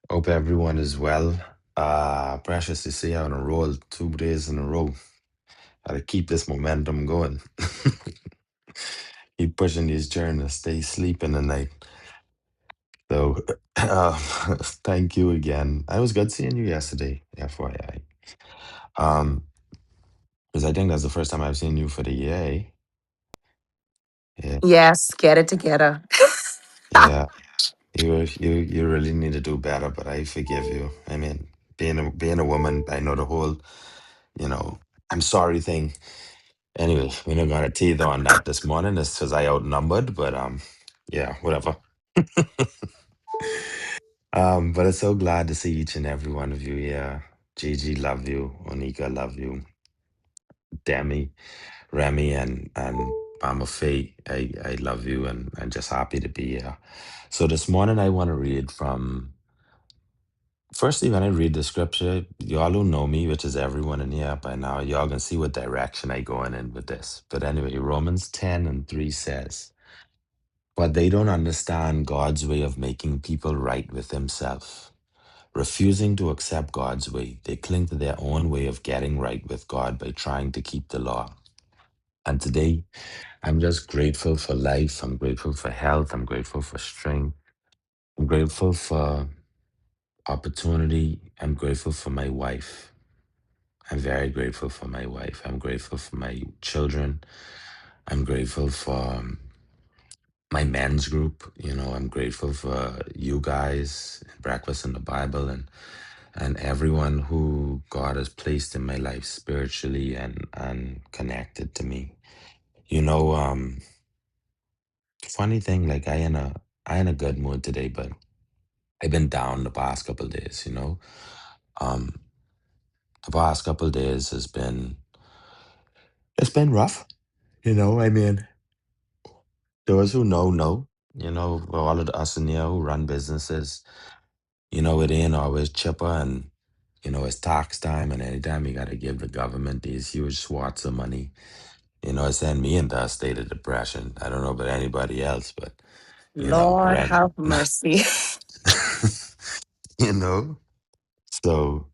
Hope everyone is well. Precious to see you on a roll 2 days in a row. Gotta keep this momentum going. Keep pushing these journeys. Stay sleeping the night. So, thank you again. I was good seeing you yesterday, FYI. Um, because I think that's the first time I've seen you for the year. Yeah, Yes, get it together. yeah. You really need to do better, but I forgive you. I mean, being a woman, I know the whole, you know, I'm sorry thing. Anyway, we're not gonna teether on that this morning. It's because I outnumbered, but yeah, whatever. But I'm so glad to see each and every one of you here. Gigi, love you. Onika, love you. Demi, Remy, and Mama Faye, I love you, and I'm just happy to be here. So this morning I want to read from. Firstly, when I read the scripture, y'all who know me, which is everyone in here by now, y'all can see what direction I going in with this. But anyway, Romans 10:3 says, but they don't understand God's way of making people right with Himself. Refusing to accept God's way, they cling to their own way of getting right with God by trying to keep the law. And today, I'm just grateful for life. I'm grateful for health. I'm grateful for strength. I'm grateful for opportunity. I'm grateful for my wife. I'm very grateful for my wife. I'm grateful for my children. I'm grateful for my men's group. I'm grateful for you guys, Breakfast in the Bible, and everyone who God has placed in my life spiritually and connected to me. You know, funny thing, like I in a good mood today, but I've been down the past couple days. Um, the past couple days has been it's been rough. I mean, those who know. For all of us in here who run businesses, it ain't always chipper, and it's tax time, and anytime you got to give the government these huge swaths of money, it sent me into a state of depression. I don't know about anybody else, but Lord rent. have mercy. you know, so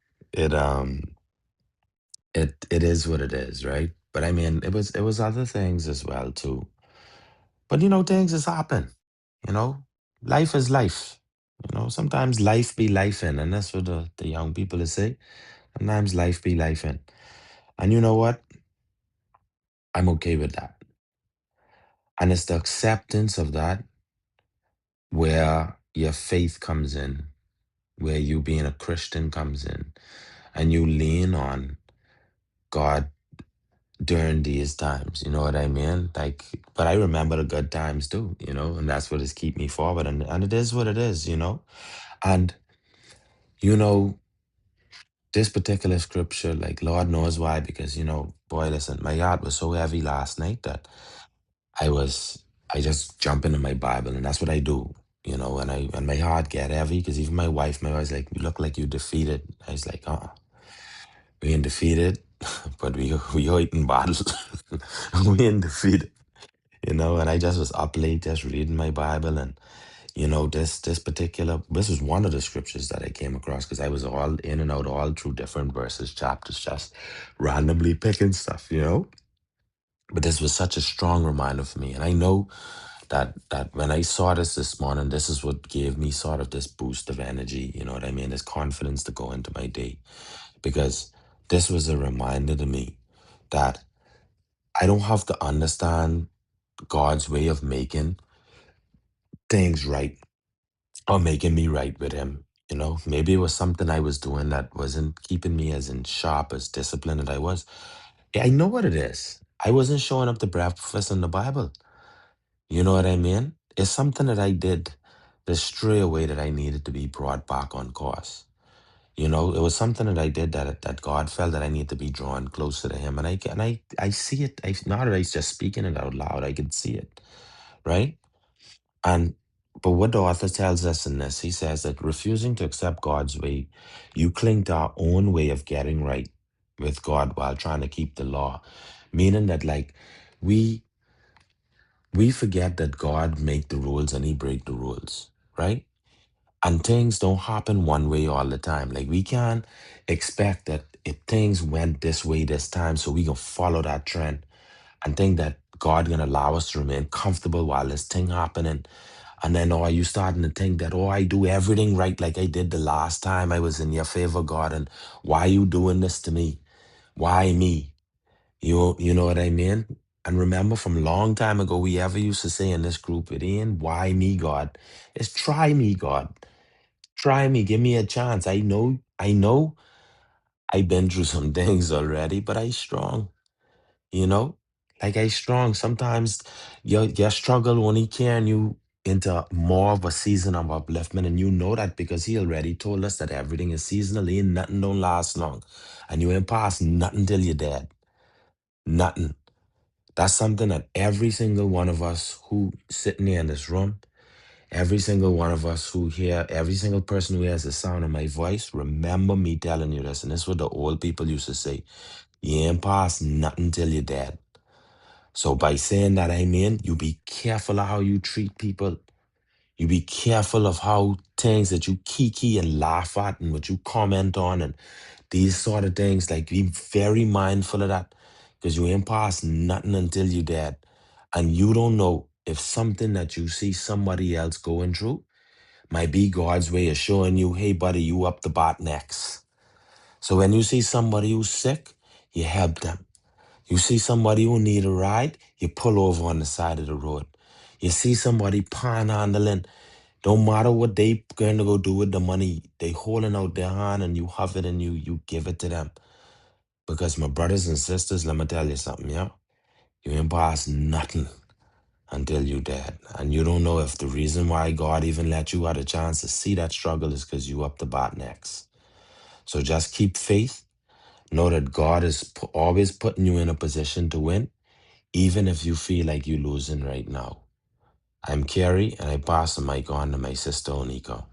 it it is what it is, right? But I mean, it was other things as well too. But things just happen. You know, life is life. Sometimes life be life in, and that's what the young people is say. Sometimes life be life in. And you know what? I'm okay with that. And it's the acceptance of that where your faith comes in, where you being a Christian comes in, and you lean on God during these times. You know what I mean? Like, but I remember the good times too, and that's what has keep me forward. And it is what it is. And, you know, this particular scripture, like, Lord knows why, because, boy, listen, my heart was so heavy last night that I was I just jump into my Bible, and that's what I do. When my heart get heavy, because even my wife's like, you look like you defeated. I was like, we ain't defeated, but we fighting battle. We ain't defeated, and I just was up late just reading my Bible, and this was one of the scriptures that I came across, because I was all in and out all through different verses, chapters, just randomly picking stuff. But this was such a strong reminder for me, and I know that when I saw this morning, this is what gave me sort of this boost of energy. You know what I mean? This confidence to go into my day, because this was a reminder to me that I don't have to understand God's way of making things right, or making me right with Him. Maybe it was something I was doing that wasn't keeping me as in sharp, as disciplined as I was. Yeah, I know what it is. I wasn't showing up to breakfast in the Bible. You know what I mean? It's something that I did the stray away that I needed to be brought back on course. It was something that I did that God felt that I needed to be drawn closer to Him, and I see it. Not that I was just speaking it out loud. I could see it, right? And but what the author tells us in this, he says that refusing to accept God's way, you cling to our own way of getting right with God while trying to keep the law, meaning that, like, we we forget that God make the rules and He break the rules, right? And things don't happen one way all the time. Like we can't expect that if things went this way this time, so we can follow that trend and think that God gonna allow us to remain comfortable while this thing happening. And then you starting to think that, I do everything right like I did the last time I was in your favor, God, and why you doing this to me? Why me? You know what I mean? And remember from long time ago, we ever used to say in this group, it ain't why me, God. It's try me, God. Try me, give me a chance. I know I've been through some things already, but I strong, you know? Like I strong. Sometimes your struggle only carrying you into more of a season of upliftment. And you know that because he already told us that everything is seasonal. Ain't nothing don't last long. And you ain't past nothing till you're dead. Nothing. That's something that every single one of us who sitting here in this room, every single one of us who hear, every single person who hears the sound of my voice, remember me telling you this. And this is what the old people used to say. You ain't past nothing till you're dead. So by saying that, I mean, you be careful of how you treat people. You be careful of how things that you kiki and laugh at and what you comment on and these sort of things. Like be very mindful of that because you ain't past nothing until you're dead. And you don't know if something that you see somebody else going through might be God's way of showing you, hey, buddy, you up the bat next. So when you see somebody who's sick, you help them. You see somebody who need a ride, you pull over on the side of the road. You see somebody panhandling, don't matter what they going to go do with the money, they holding out their hand and you have it and you give it to them. Because my brothers and sisters, let me tell you something, yeah? You ain't past nothing until you dead. And you don't know if the reason why God even let you out a chance to see that struggle is because you up the bat next. So just keep faith. Know that God is always putting you in a position to win, even if you feel like you're losing right now. I'm Kerry, and I pass the mic on to my sister Onika.